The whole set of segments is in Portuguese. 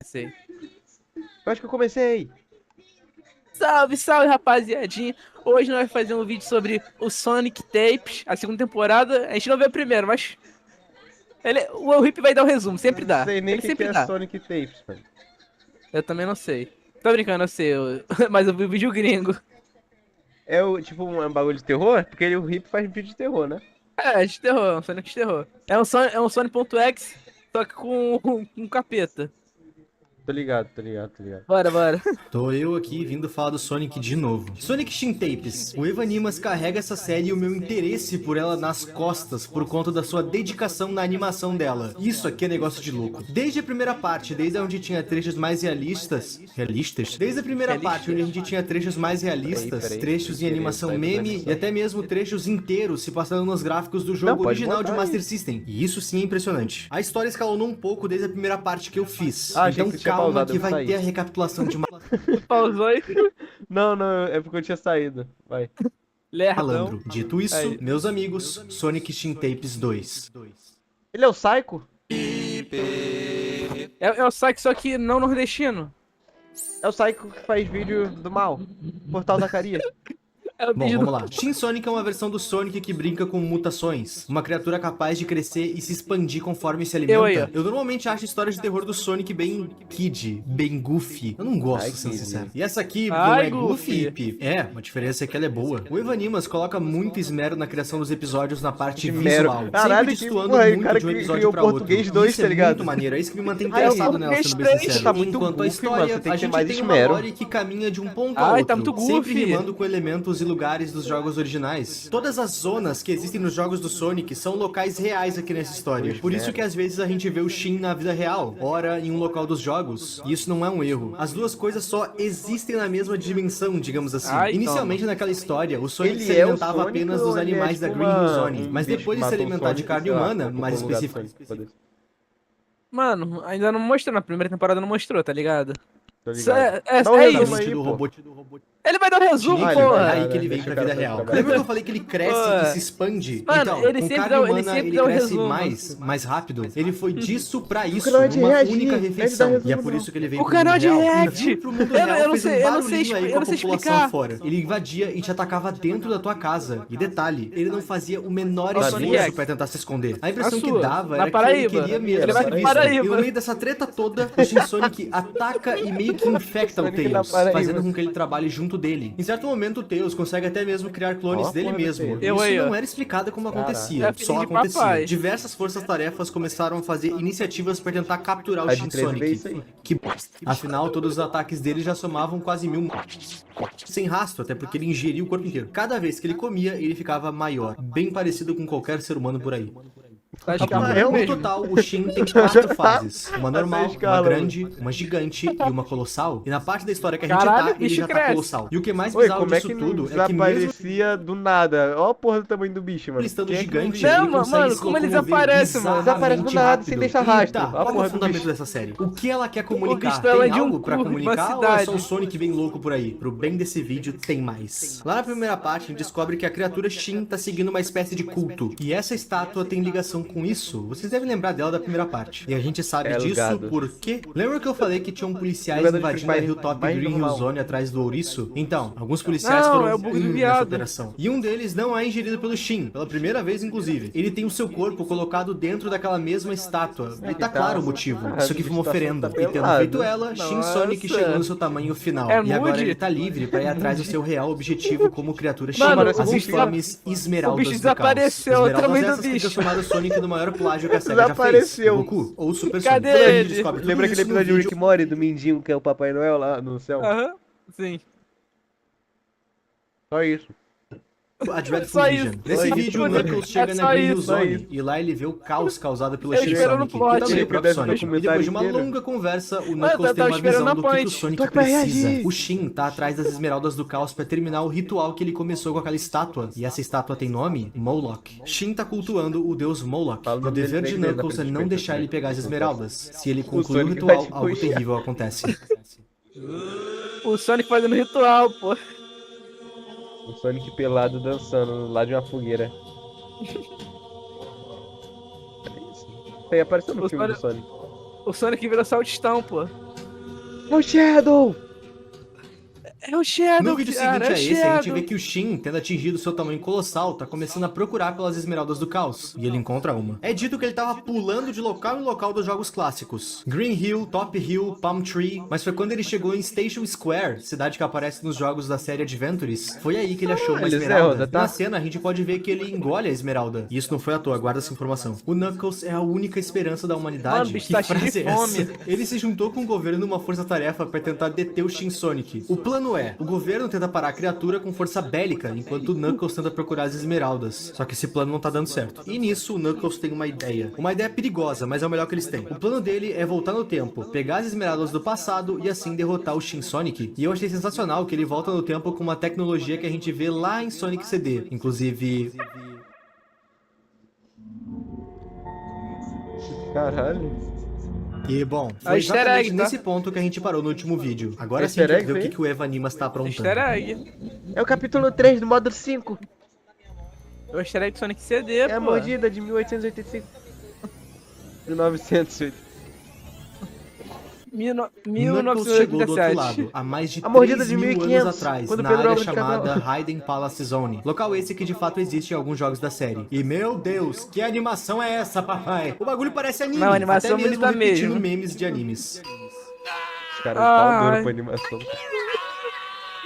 Sei. Eu acho que eu comecei. Salve, salve, rapaziadinha. Hoje nós vamos fazer um vídeo sobre o Sonic Tapes, a segunda temporada. A gente não vê o primeiro, mas o Rip vai dar o resumo, sempre Não dá. sei nem o Ele que que sempre é dá. Sonic Tapes, mano. Eu também não sei. Tô brincando, eu sei, mas eu vi o vídeo gringo. É o, tipo um bagulho de terror? Porque o Hip faz vídeo de terror, né? É, de terror, é um Sonic de terror. É um Sonic.exe, só que com capeta. Tô ligado, tô ligado, tô ligado. Bora, bora. Tô eu aqui vindo falar do Sonic de novo. Sonic Shin Tapes. O Evanimas carrega essa série e o meu interesse por ela nas costas por conta da sua dedicação na animação dela. Isso aqui é negócio de louco. Desde a primeira parte, desde onde tinha trechos mais realistas... Realistas? Desde a primeira parte, onde a gente tinha trechos mais realistas, Peraí, trechos em animação vai meme começar. e até mesmo trechos inteiros se passando nos gráficos do jogo Não, pode original de botar Master aí. System. E isso sim é impressionante. A história escalonou um pouco desde a primeira parte que eu fiz. Ah, achei Então que você tinha calma pausado, que eu vou vai sair. ter a recapitulação de Pausou e Não, não, é porque eu tinha saído. Vai. lerdão. Malandro. Dito isso, Aí. meus amigos, Sonic Shin Tapes 2. Ele é o Psycho? É o Sonic, só que não nordestino. É o Psycho que faz vídeo do mal. Portal Zacarias. É o Bom, vídeo vamos lá. Shin Sonic é uma versão do Sonic que brinca com mutações. Uma criatura capaz de crescer e se expandir conforme se Eu aí, alimenta. ó. Eu normalmente acho histórias de terror do Sonic bem kid, bem goofy. Eu não gosto, Ai, sendo kid. sincero. E essa aqui não Ai, é goofy, Goofy. Pi? É, a diferença é que ela é boa. O Evanimas coloca muito esmero na criação dos episódios na parte Mero. visual. Caralho, Sempre que destoando porra, o muito cara de um que episódio criou pra outro. português E 2, isso tá é ligado? muito maneiro, é isso que me mantém Ai, é o interessado nela, português sendo bem 3. sincero. Tá muito Enquanto a goofy, mano, história, você tem a que ter gente mais tem uma esmero. lore que caminha de um ponto a Ai, outro, tá muito sempre goofy. rimando com elementos e lugares dos jogos originais. Todas as zonas que existem nos jogos do Sonic são locais reais aqui nessa história. Por isso que às vezes a gente vê o Shin na vida real, ora em um local dos jogos. E isso não é um erro. As duas coisas só existem na mesma dimensão, digamos assim. Ai, Inicialmente toma. naquela história, o Sonic Ele se é o alimentava Sonic apenas ou dos ele é animais da tipo Green Hill uma, Zone, um mas bicho depois que de se matou o alimentar de Sonic, carne sei lá, humana, ocupou mais o lugar do específico. Sonic, foda-se. Mano, ainda não mostrou, na primeira temporada não mostrou, tá ligado? Tô ligado. Dá um É resumo isso. aí, do pô. robô. Ele vai dar o resumo, Ah, ele vai É dar, porra. aí que né? ele vem Deixa o pra cara vida fazer o real. trabalho. Lembra que eu falei que ele cresce e se expande? Mano, Então, ele com sempre carne dá- ele humana, sempre ele dá o cresce resumo. mais rápido. Ele foi disso pra isso, canal é de numa reagir, única não é de dar refeição. resumo, E é por não. isso que ele veio O pro mundo canal de real. E react. vindo pro mundo Eu real não fez sei- um eu não sei barulhinho aí eu com a não sei população explicar. fora. Ele invadia e te atacava dentro da tua casa. E detalhe, ele não fazia o menor Ó, esforço Sonic pra tentar se esconder. A A impressão que sua, dava na era que ele Paraíba. queria Ele mesmo vai ser pra visto. Paraíba. E no meio dessa treta toda, o Shin Sonic ataca e meio que infecta o Sonic na Tails, Paraíba. fazendo com que ele trabalhe junto dele. Em certo momento, o Tails consegue até mesmo criar clones Ó, dele porra do mesmo. Tails. Eu Isso aí, ó. não era explicado como acontecia, É filhinho só de acontecia. papai. Diversas forças-tarefas começaram a fazer iniciativas para tentar capturar o A de Shin 13 vê isso Sonic. aí. Que bosta. Afinal, todos os ataques dele já somavam quase 1000 sem rastro, até porque ele ingeria o corpo inteiro. Cada vez que ele comia, ele ficava maior, bem parecido com qualquer ser humano por aí. Tá de carro é um No mesmo. total, o Shin tem 4 fases. Uma normal, uma escala, grande, uma gigante e uma colossal. E na parte da história que a gente Caralho, tá, o ele bicho já tá cresce. colossal. E o que é mais Oi, bizarro como é disso que não tudo é que mesmo desaparecia do nada? Ó a porra do tamanho do bicho, mano. ele estando Quem é que não gigante, viu? Não, ele consegue mano, se como ele locomover desaparece, mano? Desaparece do nada, rápido. sem deixar E rastro. tá, A qual é porra o do fundamento bicho. dessa série? O que ela quer comunicar? bicho ela é Tem de um algo pra cu, de uma comunicar ou é só cidade. o Sonic bem louco por aí? Pro bem desse vídeo, tem mais. Lá na primeira parte, a gente descobre que a criatura Shin tá seguindo uma espécie de culto. E essa estátua tem ligação com isso. Vocês devem lembrar dela da primeira parte. E a gente sabe É, disso ligado. por quê? Lembra que eu falei que tinham policiais Jogador de invadindo a Free Fire Hilltop mais Green Hill normal. Zone atrás do ouriço? Então, alguns policiais Não, foram é o bug do nessa viado. operação. E um deles não é ingerido pelo Shin, pela primeira vez inclusive. Ele tem o seu corpo colocado dentro daquela mesma estátua. E tá claro o motivo. Isso aqui foi uma oferenda. E tendo feito ela, Shin Sonic Nossa. chegou no seu tamanho final. É E agora nude? ele tá livre pra ir atrás do seu real objetivo como criatura Shin. Mano, As o bicho infames esmeraldas o bicho do caos. desapareceu, o Esmeraldas tamanho do essas que bicho. transformaram o Sonic no maior plágio que a SEGA já fez. Desapareceu. O Goku ou o Super Cadê Sonic. ele? A gente descobre tudo Lembra aquele isso no episódio de vídeo Rick e Morty do Mindinho, que é o Papai Noel lá no céu? Aham, sim. Só isso. A Dreadful Só Vision. isso. Nesse Só isso. vídeo, o Knuckles chega É na só Green Hill isso. Só Zone isso. e lá ele vê o caos causado pelo Eu Shin espero Sonic, no plot. que também é o Sempre próprio deve ter Sonic. E comentário depois de uma inteiro. longa conversa, o eu Knuckles tem tava uma esperando visão a do que o punch. Sonic Tô pra precisa. reagir. O Shin tá atrás das Esmeraldas do Caos pra terminar o ritual que ele começou com aquela estátua. E essa estátua tem nome? Moloch. Shin tá cultuando o deus Moloch. Fala o E o nome dele dever pra de igreja, Knuckles é pra não gente deixar ver. ele pegar as Esmeraldas. Se ele concluir o Sonic ritual, vai te algo puxar. terrível acontece. O Sonic fazendo ritual, pô. O Sonic pelado dançando lá de uma fogueira. É isso. Isso aí apareceu no O filme do Sonic. O Sonic virou saltistão, pô. O Shadow! É o Shadow, No vídeo cara, seguinte a é o esse, a gente Shadow. vê que o Shin, tendo atingido seu tamanho colossal, tá começando a procurar pelas Esmeraldas do Caos, e ele encontra uma. É dito que ele tava pulando de local em local dos jogos clássicos. Green Hill, Top Hill, Palm Tree, mas foi quando ele chegou em Station Square, cidade que aparece nos jogos da série Adventures, foi aí que ele achou uma Caralho, esmeralda. Zelda, tá? Na cena, a gente pode ver que ele engole a esmeralda. E isso não foi à toa, guarda essa informação. O Knuckles é a única esperança da humanidade. Mano, bicho Que tá cheio de frase é fome. essa? Ele se juntou com o governo numa força-tarefa para tentar deter o Shin Sonic. O plano é, o governo tenta parar a criatura com força bélica, enquanto o Knuckles tenta procurar as esmeraldas. Só que esse plano não tá dando certo. E nisso, o Knuckles tem uma ideia. Uma ideia perigosa, mas é o melhor que eles têm. O plano dele é voltar no tempo, pegar as esmeraldas do passado e assim derrotar o Shin Sonic. E eu achei sensacional que ele volta no tempo com uma tecnologia que a gente vê lá em Sonic CD. Inclusive... Caralho. E, bom, A foi easter exatamente egg, tá? nesse ponto que a gente parou no último vídeo. Agora A sim a easter gente vê o egg, que o Eva Animas tá aprontando. Easter egg. É o capítulo 3 do módulo 5. É o easter egg do Sonic CD, É pô. a mordida de 1885. 1980. Knuckles chegou do outro 1987. lado, há mais de A mordida 3 de mil 1500, anos atrás, quando na Pedro área Álvares de chamada Cabral. Hayden Palace Zone. Local esse que de fato existe em alguns jogos da série. E meu Deus, que animação é essa, papai? O bagulho parece anime, Não, a animação até mesmo bonita repetindo mesmo. memes de animes. Os caras pau Ai. duro pra animação.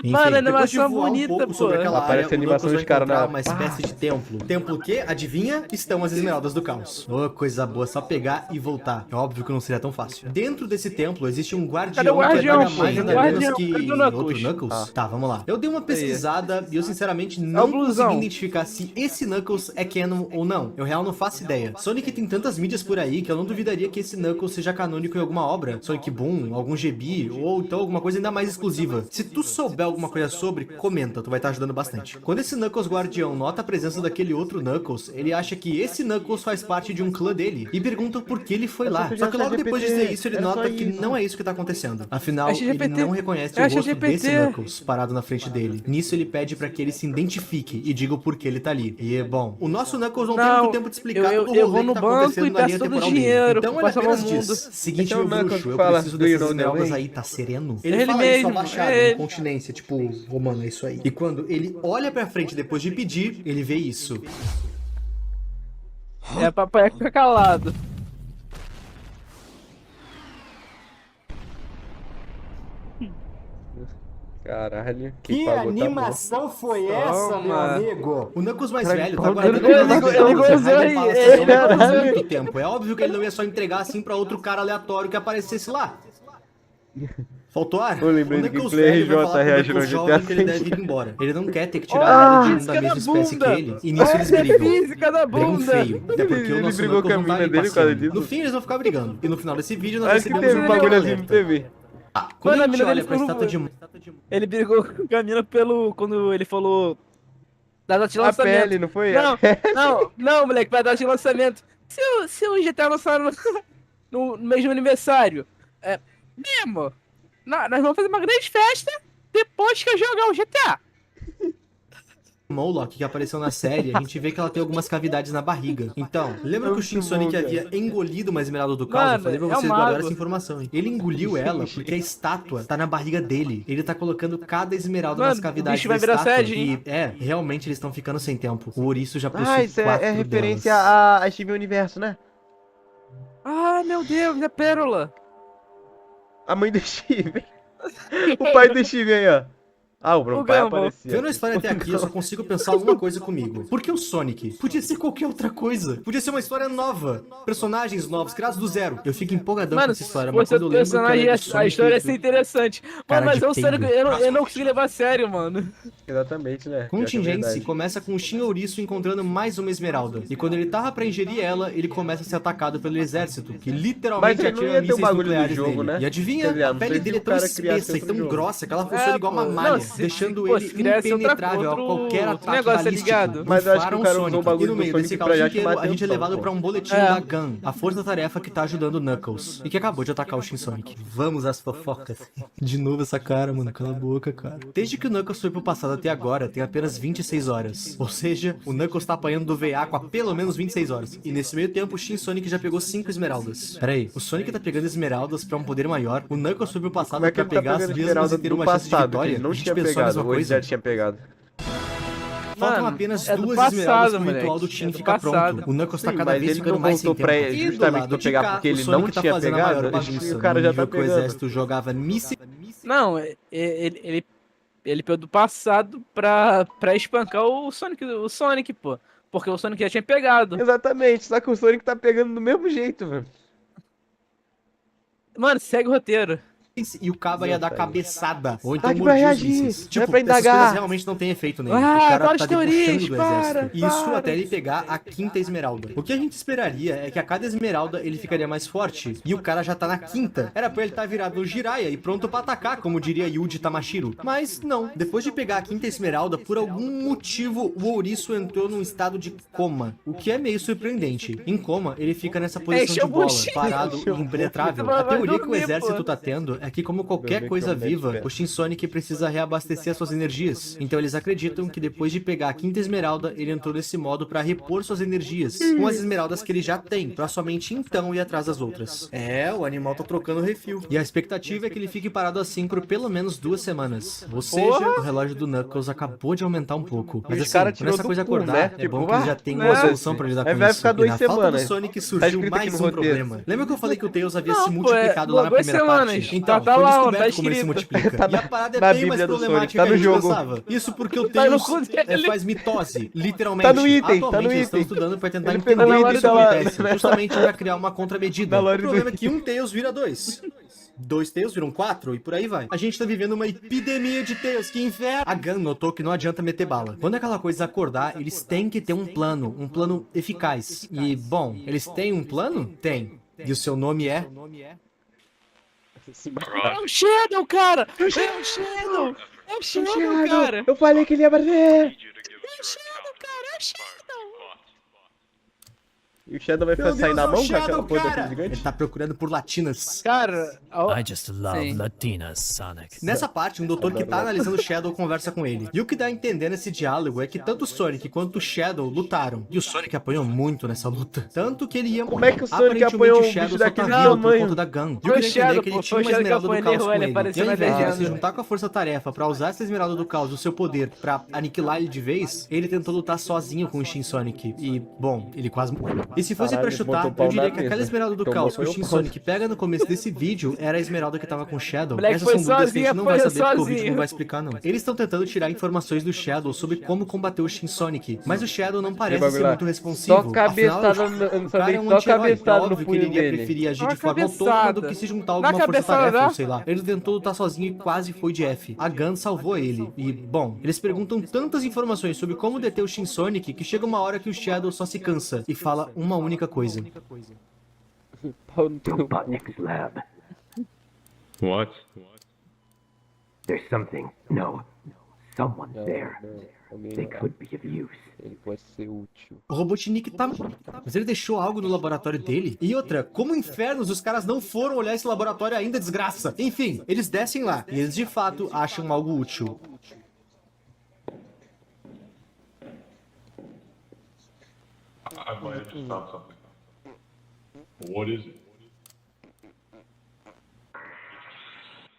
Enfim, Mano, a depois de animação voar bonita, um pouco pô. sobre aquela Aparece área, a animação o dos Knuckles vai caras encontrar na- uma espécie de templo. Templo que, adivinha, estão as Esmeraldas do Caos. Oh, coisa boa, só pegar e voltar. É óbvio que não seria tão fácil. Dentro desse templo existe um guardião, Cadê o guardião, que é pô? mais nada Guardião, menos que... cadê o Knuckles? Outro Knuckles? Ah. Tá, vamos lá. Eu dei uma pesquisada e eu sinceramente É o não blusão. consegui identificar se esse Knuckles é canon ou não. Eu real não faço ideia. Sonic tem tantas mídias por aí que eu não duvidaria que esse Knuckles seja canônico em alguma obra. Sonic Boom, algum GB, ou então alguma coisa ainda mais exclusiva. Se tu souber alguma coisa sobre, comenta, tu vai estar ajudando bastante. Quando esse Knuckles guardião nota a presença daquele outro Knuckles, ele acha que esse Knuckles faz parte de um clã dele e pergunta por que ele foi lá. pedir Só que logo ChatGPT, depois de dizer isso, ele era só nota que isso. não é isso que tá acontecendo. Afinal, É ele ChatGPT. não reconhece É o rosto ChatGPT. desse Knuckles parado na frente dele. Nisso ele pede pra que ele se identifique e diga o porquê ele tá ali. E, bom, o nosso Knuckles não, tem Não, muito tempo de explicar eu todo o vou rolê no que tá banco acontecendo e na linha peço todo o temporal dele. dinheiro Então pra ele salvar apenas o diz, mundo. seguinte, Então meu o Knuckles bruxo, eu fala, preciso "Do you dessas know the esmeraldas way?" aí, tá sereno? Ele Ele fala mesmo, isso abaixado, é ele. incontinência, tipo, romano, é isso aí. E quando ele olha pra frente depois de pedir, ele vê isso. É, papai fica calado. Caralho. Que Quem pagou, tá bom. animação foi essa, meu amigo? O Knuckles mais Caralho, velho tá pau guardando duro. Ele gozou aí, há muito tempo. É óbvio que ele não ia só entregar assim pra outro cara aleatório que aparecesse lá. Faltou ar? Eu lembrei O do Knuckles gameplay velho vai RJ falar pro reagindo Knuckles ao jovem GTA que ele 6. deve ir embora. Ele não quer ter que Ah, tirar a gente da física mesma da espécie que bunda. ele. E nisso eles Olha a brigam. física da Brigam bunda. feio. Até porque Ele o nosso brigou Knuckles com a não tá mina ali dele por causa passeando. disso. No fim eles vão ficar brigando. E no final desse vídeo nós Acho que recebemos teve um um bagulhozinho no alerta. TV. Quando Mano, a a gente mina olha dele pra ficou estátua no- de... Ele brigou com a mina pelo... Quando ele falou... Da data de A lançamento. pele, não foi? Não, moleque, pra data de lançamento. Se o GTA lançar no mesmo aniversário, mesmo, nós vamos fazer uma grande festa depois que eu jogar o GTA. Moloch, que apareceu na série, a gente vê que ela tem algumas cavidades na barriga. Então, lembra que o Shin Muito Sonic bom, havia engolido uma esmeralda do caos? Eu Mano, falei pra é vocês um guardar mago. essa informação, hein? Ele engoliu ela porque a estátua tá na barriga dele. Ele tá colocando cada esmeralda Mano, nas o cavidades bicho vai da virar estátua. Sede, E, realmente eles estão ficando sem tempo. O ouriço já possui Ah, isso quatro é referência delas. a Steven Universo, né? Ah, meu Deus, é pérola. A mãe do Steven. O pai do Steven aí, ó. Ah, o O pai Gumball. aparecia. Vendo a história até aqui, eu só consigo pensar uma coisa comigo. Por que o Sonic? Podia ser qualquer outra coisa. Podia ser uma história nova. Personagens novos, criados do zero. Eu fico empolgadão com Mano, essa se história, mas fosse quando eu outro lembro que ela personagem, é do a Sonic, história ia ser interessante. Mano, Cara mas de eu, Sonic, peido. eu não consegui levar a sério, mano. Exatamente, né? Pior que é Contingência verdade. começa com o Shin Ouriço encontrando mais uma esmeralda. E quando ele tava pra ingerir ela, ele começa a ser atacado pelo exército, que literalmente Mas ele não atira ia ter o mísseis bagulho do nucleares jogo, nele. né? E adivinha? Quer dizer, A não pele sei se dele é o tão cara criasse espessa e outro tão jogo. grossa que ela funciona igual uma pô, malha. não, deixando pô, ele se criasse impenetrável outro a qualquer ataque negócio, tá balístico. ligado? Mas eu acho que Bufaram o cara Sonic, usou o bagulho e no do meio Sonic desse pra caos já inteiro, chamar a gente é atenção, levado pô. pra um boletim É. da GAN, a força-tarefa que tá ajudando o Knuckles, e que acabou de atacar o Shin Sonic. Vamos às fofocas. De novo essa cara, mano, cala a boca, cara. Desde que o Knuckles foi pro passado até agora, tem apenas 26 horas. Ou seja, o Knuckles tá apanhando do veaco há pelo menos 26 horas. E nesse meio tempo, o Shin Sonic já pegou 5 esmeraldas. Pera aí, o Sonic tá pegando esmeraldas pra um poder maior, o Knuckles foi pro passado Como é que pra ele tá pegar as pegando mesmas esmeralda e ter do uma chance de passado, que vitória? ele não A gente tinha pensou a pegado, mesma ou ele já coisa? tinha pegado? Faltam Mano, apenas é do 2 passado, esmeraldas pro moleque. ritual do É Tim do ficar passado. pronto. O Knuckles tá Sim, cada mas vez ele ficando não mais sem voltou tempo. pra E do justamente lado pra de pegar cá, porque o ele Sonic não tá tinha fazendo a maior pegado, bagunça. e o cara No já nível tá que o pegando. exército jogava mísseis. Não, ele pegou do passado pra espancar o Sonic, pô. Porque o Sonic já tinha pegado. Exatamente, só que o Sonic tá pegando do mesmo jeito, velho. Mano, segue o roteiro. E o Caba ia dar Exatamente. cabeçada. Ou então Tá aqui pra mordia os reagir, mísseis. não é Tipo, pra essas indagar. coisas realmente não tem efeito nele. Ah, O cara várias tá teorias, debochando do para, exército. Isso para. até ele pegar a 5ª esmeralda. O que a gente esperaria é que a cada esmeralda ele ficaria mais forte. E o cara já tá na 5ª. Era pra ele estar virado no Jiraiya e pronto pra atacar, como diria Yuji Tamashiro. Mas não. Depois de pegar a 5ª esmeralda, por algum motivo o ouriço entrou num estado de coma. O que é meio surpreendente. Em coma, ele fica nessa posição encheu de o bola, buchinho. parado e impenetrável. Vai A teoria que o dormir, exército pô. tá tendo é que, como qualquer Dormir coisa com o viva, Netflix. o Shin Sonic precisa reabastecer as suas energias. Então eles acreditam que depois de pegar a 5ª esmeralda, ele entrou nesse modo pra repor suas energias, com as esmeraldas que ele já tem, pra somente então ir atrás das outras. É, o animal tá trocando refil. E a expectativa é que ele fique parado assim por pelo menos 2 semanas. Ou seja, o relógio do Knuckles acabou de aumentar um pouco. Mas os assim, cara quando tirou essa do coisa cu, acordar, né? é Tipo, bom que ele já ah, tem né? uma solução pra lidar Aí com vai isso. ficar E 2 na falta do semanas. Sonic Tá surgiu escrito aqui mais no um roteiro. problema. Lembra que eu falei que o Tails havia Não, se pô, multiplicado lá na 2 primeira semanas. parte? Então, Tá foi lá, descoberto tá como ele se escrito. multiplica. Tá E a parada é na bem mais Bíblia do problemática Sonic, tá que a no gente jogo. pensava. Isso porque o Tá no Tails cu dele. faz mitose, literalmente. Tá no item, tá Atualmente no eles estão item. estudando pra tentar Ele entender pegou o o que item isso da lá- acontece, justamente pra criar uma contramedida. Da O lore do problema é que item. um Tails vira 2. 2 Tails viram 4 e por aí vai. A gente tá vivendo uma epidemia de Tails, que inferno! A Gun notou que não adianta meter bala. Quando aquela coisa acordar, eles têm que ter um plano eficaz. E, bom, eles têm um plano? Tem. E o seu nome é? É o Shadow, cara! É o Shadow! É o Shadow, cara! Eu falei que ele ia aparecer. É o Shadow, cara! É o Shadow! E o Shadow vai Meu sair na Deus, é o mão com aquela Shadow, porra cara! daquele gigante? Ele tá procurando por latinas. Cara, I just love Sim. Latinas, Sonic. Nessa parte, um doutor que tá analisando o Shadow conversa com ele. E o que dá a entender nesse diálogo é que tanto o Sonic quanto o Shadow lutaram. E o Sonic apanhou muito nessa luta. Tanto que ele ia morrer. Como é que o Sonic Aparentemente, apanhou um o Shadow bicho só tá daquele vivo por tamanho? conta da Gun. E o que Foi o dá a entender é Shadow, que ele pô, tinha foi o uma Shadow que esmeralda do apanhou caos ele, com ele. E apareceu ao na invés de se legenda. juntar com a força-tarefa pra usar essa esmeralda do caos, o seu poder, pra aniquilar ele de vez, ele tentou lutar sozinho com o Shin Sonic. E, bom, ele quase morreu. E se fosse Caralho, pra ele chutar, botou o pau eu diria na que aquela mesa. esmeralda do Tomou caos que o foi o Shin pau. Sonic pega no começo desse vídeo era a esmeralda que tava com o Shadow. Moleque Essas foi são dúvidas que a sozinho, gente não vai foi saber porque o vídeo sozinho. não vai explicar, não. Eles estão tentando tirar informações do Shadow sobre como combater o Shin Sonic, mas o Shadow não parece bagulho ser lá. muito responsivo. Só cabeçada Afinal, no- o cara é um só anti-herói. cabeçada É no óbvio que punho ele ia dele. preferir agir Uma de forma cabeçada. autônoma do que se juntar a Dá alguma cabeçada, força-tarefa, dá? ou sei lá. Ele tentou lutar sozinho e quase foi de F. A Gun salvou ele. E, bom, eles perguntam tantas informações sobre como deter o Shin Sonic que chega uma hora que o Shadow só se cansa e fala uma única coisa. Pau no teu cu. Robotnik's lab. What? There's something. No. Someone there. Alguém They could be of use. Ele pode ser útil. O Robotnik tá... Mas ele deixou algo no laboratório dele? E outra, como infernos os caras não foram olhar esse laboratório ainda, desgraça? Enfim, eles descem lá e eles de fato acham algo útil. I might have just found something. What is it?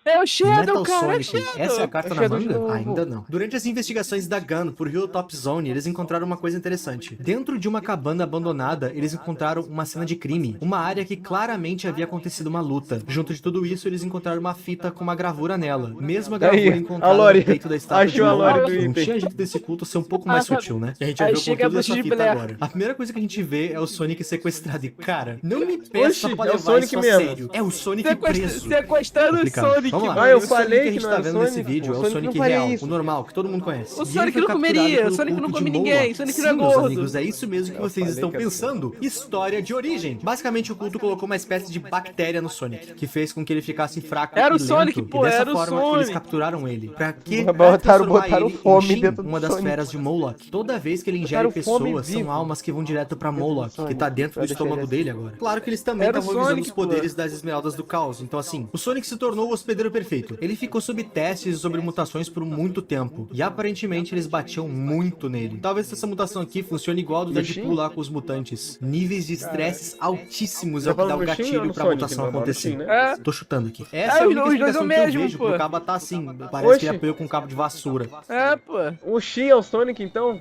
É o Shadow, Metal cara! É o Sonic, Shadow! essa é a carta É o na Shadow de manga? novo. Ainda não. Durante as investigações da Gun por Hilltop Zone, eles encontraram uma coisa interessante. Dentro de uma cabana abandonada, eles encontraram uma cena de crime. Uma área que claramente havia acontecido uma luta. Junto de tudo isso, eles encontraram uma fita com uma gravura nela. Mesma gravura Aí, a encontrada Lore. no peito da estátua Achou a de Lore Monarch. do Não item. tinha jeito desse culto ser um pouco mais sutil, né? E a gente vai Aí ver o chega a conteúdo dessa Bruxa de fita Blair. agora. A primeira coisa que a gente vê é o Sonic sequestrado. E, cara, não me peça Oxi, pra é o levar Sonic isso a mesmo. sério. É o Sonic preso. Sequestrando o Complicado. Sonic! Vamos lá. Ah, eu Esse Sonic falei que a que gente não tá era vendo Sonic, nesse vídeo pô. é o Sonic Sonic não faria real, isso. o normal, que todo mundo conhece. O E Sonic ele foi não capturado comeria, pelo o Sonic culto não de come Moloch. ninguém, o Sonic não é Sim, meus gordo. amigos, é isso mesmo que vocês falei estão que era pensando. História de origem. Basicamente, o culto colocou uma espécie de bactéria no Sonic, que fez com que ele ficasse fraco Era e o Sonic, lento. pô, E dessa era o forma, eles Sonic. capturaram ele. Pra quê? Botaram- Pra transformar botaram ele fome em Shin, dentro do uma das Sonic. feras de Moloch. Toda vez que ele ingere Botaram fome pessoas, são vivo. almas que vão direto pra Moloch, que tá Sonic, dentro do pra deixar estômago ele dele agora. Claro que eles também Era o estavam visando Sonic, os poderes das esmeraldas do caos. Então assim, o Sonic se tornou o hospedeiro perfeito. Ele ficou sob testes e sobre mutações por muito tempo. E aparentemente eles batiam muito nele. Talvez essa mutação aqui funcione igual do No Deadpool Shin? lá com os mutantes. Níveis de estresses altíssimos é Você o que dá falando o no Shin ou gatilho no pra Sonic? mutação Normal, no acontecer. Shin, né? É. Tô chutando aqui. Essa é a os única dois é o explicação que eu mesmo, vejo, pô. porque o cabo tá assim, parece Oxe. que ele apoiou com um cabo de vassoura. É, pô. O Shin é o Sonic, então?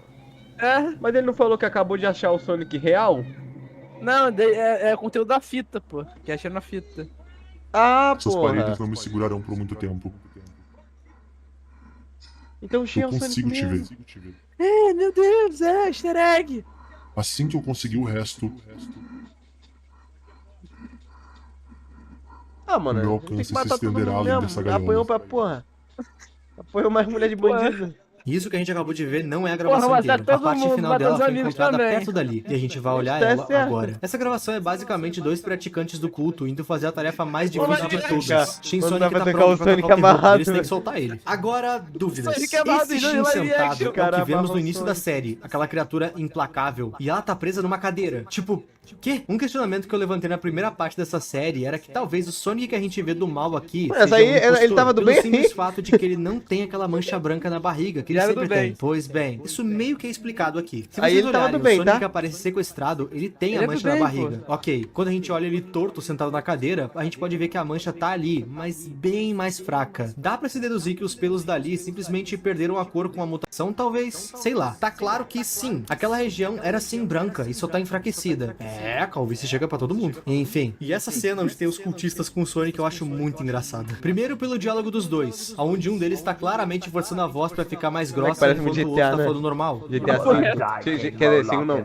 É. Mas ele não falou que acabou de achar o Sonic real? Não, é conteúdo da fita, pô. Que acha na fita. Ah, Essas porra. paredes não me segurarão por muito tempo. Então o Shin é Eu o Sonic consigo te mesmo. ver. É, meu Deus, é, easter egg. Assim que eu conseguir o resto, Ah, mano, Meu a gente tem alcance que matar se todo estenderá mundo além mesmo. dessa gaiola. Apanhou pra porra. Apanhou mais mulher de bandido. Isso que a gente acabou de ver não é a gravação Porra, matar inteira. A todo parte mundo, final matar dela os foi amigos encontrada também. perto dali. E a gente vai olhar Tá ela certo. agora. Essa gravação é basicamente dois praticantes do culto indo fazer a tarefa mais difícil mas de vai todas. ficar. Shin Quando Sonic vai tá tocar pronto o pra Sonic tocar o terror, amarrado, eles têm né? que soltar ele. Agora, dúvidas. Sonic amarrado Esse em Shin live sentado action. é o Cara, que vemos amarra no o início da Sonic. série. Aquela criatura implacável. E ela tá presa numa cadeira. Tipo, quê? Um questionamento que eu levantei na primeira parte dessa série era que talvez o Sonic que a gente vê do mal aqui Essa seja aí, um ele impostor, tava do pelo bem simples aí. fato de que ele não tem aquela mancha branca na barriga que ele Ele era sempre do bem. tem. Pois bem, isso meio que é explicado aqui. Se Aí vocês ele tava olharem, do bem, o Sonic tá? aparece sequestrado, ele tem Ele a é do mancha na bem, barriga. Ok, quando a gente olha ele torto, sentado na cadeira, a gente pode ver que a mancha tá ali, mas bem mais fraca. Dá pra se deduzir que os pelos dali simplesmente perderam a cor com a mutação, talvez? Sei lá. Tá claro que sim, aquela região era sim branca e só tá enfraquecida. É, a calvície chega pra todo mundo. Enfim, e essa cena onde tem os cultistas com o Sonic eu acho muito engraçada. Primeiro pelo diálogo dos dois, onde um deles tá claramente forçando a voz pra ficar mais grossa parece enquanto muito o outro GTA, tá né? falando normal. GTA V. Quer dizer, segundo não.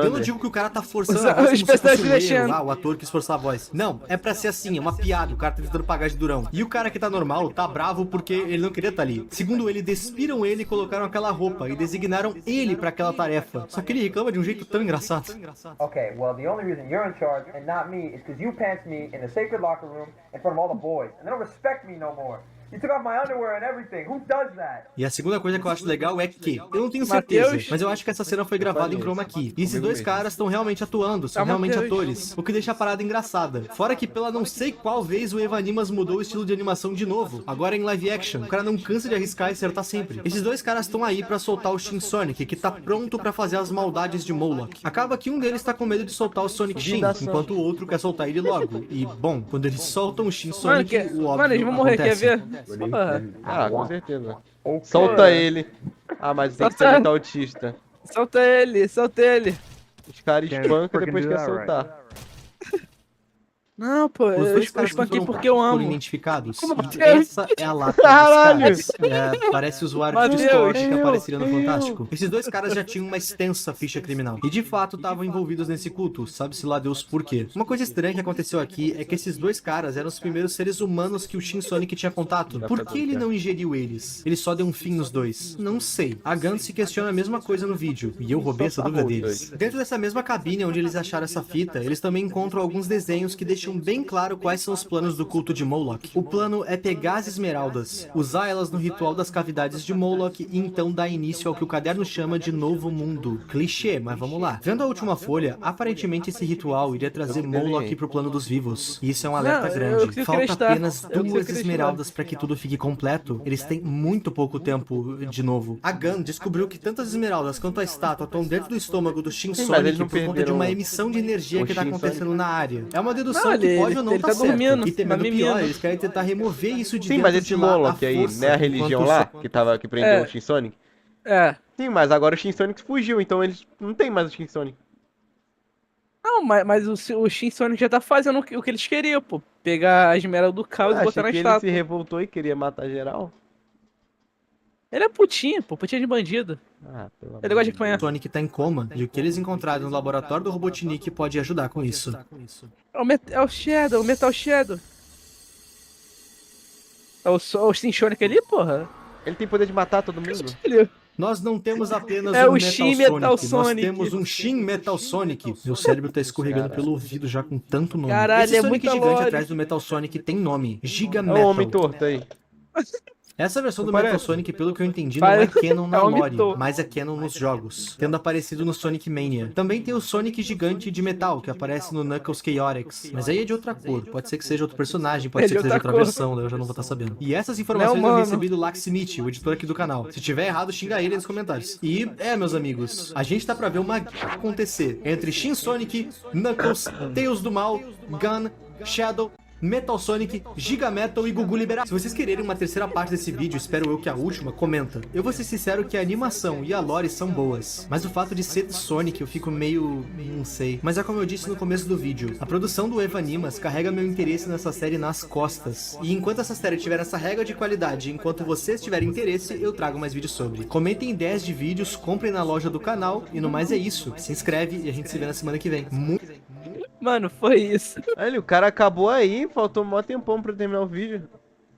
Eu não digo que o cara tá forçando Os- a voz os como se fosse personagens um erro, deixando. o ator quis forçar a voz. Não, é pra ser assim, é uma piada, o cara tá tentando pagar de durão. E o cara que tá normal tá bravo porque ele não queria tá ali. Segundo ele, despiram ele e colocaram aquela roupa e designaram ele pra aquela tarefa. Só que ele reclama de um jeito tão engraçado. Okay, well, the only reason you're in charge and not me is because you pants me in the sacred locker room in front of all the boys, and they don't respect me no more. You took off my underwear and everything. Who does that? E a segunda coisa que eu acho legal é que, eu não tenho certeza, Mateus. mas eu acho que essa cena foi gravada em chroma key. E esses Comigo dois mesmo. caras estão realmente atuando, são Tá, realmente Mateus. atores. O que deixa a parada engraçada. Fora que pela não sei qual vez o Evanimas mudou o estilo de animação de novo. Agora é em live action. O cara não cansa de arriscar e acertar sempre. Esses dois caras estão aí pra soltar o Shin Sonic, que tá pronto pra fazer as maldades de Moloch. Acaba que um deles tá com medo de soltar o Sonic Shin, Vindação. enquanto o outro quer soltar ele logo. E, bom, quando eles soltam o Shin Mano, Sonic, o óbvio mano, eles vão morrer, quer acontece. ver? Porra. Ah, com certeza. Solta ele. Ah, mas tem que ser Solta. muito autista. Solta ele, solta ele. Os caras espancam e freaking depois do quer that, soltar. Não, pô, Os eu dois caras espanquei foram porque eu amo. identificados. Como E Mateus? essa é a lata Caralho! dos caras. É, parece usuário de Mateus, Discord que eu, apareceria no Fantástico. Esses dois caras já tinham uma extensa ficha criminal. E de fato estavam envolvidos nesse culto, sabe-se lá Deus por quê. Uma coisa estranha que aconteceu aqui é que esses dois caras eram os primeiros seres humanos que o Shin Sonic tinha contato. Por que ele não ingeriu eles? Ele só deu um fim nos dois? Não sei. A Gantz se questiona a mesma coisa no vídeo, e eu roubei essa dúvida deles. Dentro dessa mesma cabine onde eles acharam essa fita, eles também encontram alguns desenhos que deixam bem claro quais são os planos do culto de Moloch. O plano é pegar as esmeraldas, usar elas no ritual das cavidades de Moloch e então dar início ao que o caderno chama de Novo Mundo. Clichê, mas vamos lá. Vendo a última folha, aparentemente esse ritual iria trazer Moloch pro plano dos vivos. E isso é um alerta Não, eu grande. consigo Falta acreditar. apenas Eu consigo 2 acreditar. esmeraldas para que tudo fique completo. Eles têm muito pouco tempo de novo. A Gun descobriu que tanto as esmeraldas quanto a estátua estão dentro do estômago do Shin Sim, mas eles Sonic não por conta de perderam uma emissão de energia o que tá Shin acontecendo Sonic. na área. É uma dedução Não, que ele- pode ou não ele tá tá certa. dormindo, E temendo tá pior, mimando. eles querem tentar remover isso de Sim, dentro mas de esse lá, Moloch à aí, força, né? A religião enquanto lá, que prendeu É. o Shin Sonic. É. Sim, mas agora o Shin Sonic fugiu, então eles não tem mais o Shin Sonic. Não, mas o Shin Sonic já tá fazendo o que eles queriam, pô. Pegar a esmeralda do caos e Achei botar na que ele estátua. se revoltou e queria matar geral. Ele é putinho, pô. Putinho de bandido. Ah, pelo Ele gosta de apanhar. Sonic tá em coma, e o que eles encontraram no laboratório do Robotnik pode ajudar com isso. É o Shadow, o Metal Shadow. É o Sonic ali, porra? Ele tem poder de matar todo mundo? Ele- Nós não temos apenas É um o Metal Shin Sonic, Metal nós Sonic. temos um Shin Metal Sonic. Meu cérebro tá escorregando pelo ouvido já com tanto nome. Caralho, Esse é Sonic muita gigante lore. atrás do Metal Sonic tem nome, Giga É o Metal. homem torto aí. Essa versão do Não Metal parece? Sonic, pelo que eu entendi, não é Parece- canon na é um lore, mito. mas é canon nos jogos, tendo aparecido no Sonic Mania. Também tem o Sonic gigante de metal, que aparece no Knuckles Chaotix, mas aí é de outra cor, pode ser que seja outro personagem, pode É ser de que seja outra outra cor. versão, daí eu já não vou estar sabendo. E essas informações Não, eu mano. recebi do Laxmith, o editor aqui do canal. Se tiver errado, xinga ele nos comentários. E, meus amigos, a gente tá pra ver uma guerra acontecer entre Shin Sonic, Knuckles, Tails do Mal, Gun, Shadow, Metal Sonic, Giga Metal e Gugu Liberado. Se vocês quererem uma terceira parte desse vídeo, espero eu que a última, comenta. Eu vou ser sincero que a animação e a lore são boas, mas o fato de ser Sonic eu fico meio... não sei. Mas é como eu disse no começo do vídeo, a produção do Eva Animas carrega meu interesse nessa série nas costas. E enquanto essa série tiver essa regra de qualidade, enquanto vocês tiverem interesse, eu trago mais vídeos sobre. Comentem ideias de vídeos, comprem na loja do canal, e no mais é isso. Se inscreve e a gente se vê na semana que vem. Mano, foi isso. Olha, o cara acabou aí, faltou um mó tempão pra terminar o vídeo.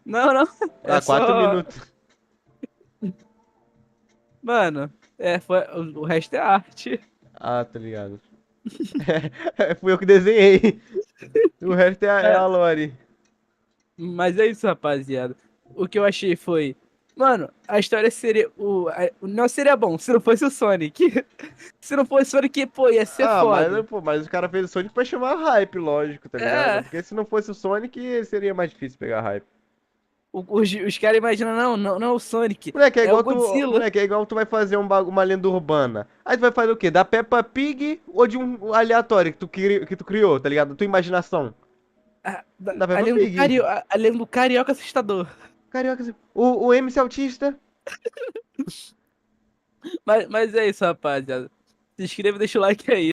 Não, não. Ah, 4 minutos. Mano, foi... o resto é arte. Ah, tá ligado. Fui eu que desenhei. O resto é a lore. Mas é isso, rapaziada. O que eu achei foi... Mano, a história seria... Não seria bom se não fosse o Sonic. Se não fosse o Sonic, pô, ia ser foda. Mas o cara fez o Sonic pra chamar hype, lógico, tá ligado? É. Porque se não fosse o Sonic, seria mais difícil pegar hype. Os caras imaginam, não é o Sonic. Moleque, é É igual o tu, Godzilla. moleque, é igual tu vai fazer uma lenda urbana. Aí tu vai fazer o quê? Da Peppa Pig ou de um aleatório que tu criou, tá ligado? Tua imaginação. Da Peppa Pig. Além do carioca assustador. Carioca, o MC Autista. Mas é isso, rapaziada. Se inscreva e deixa o like aí.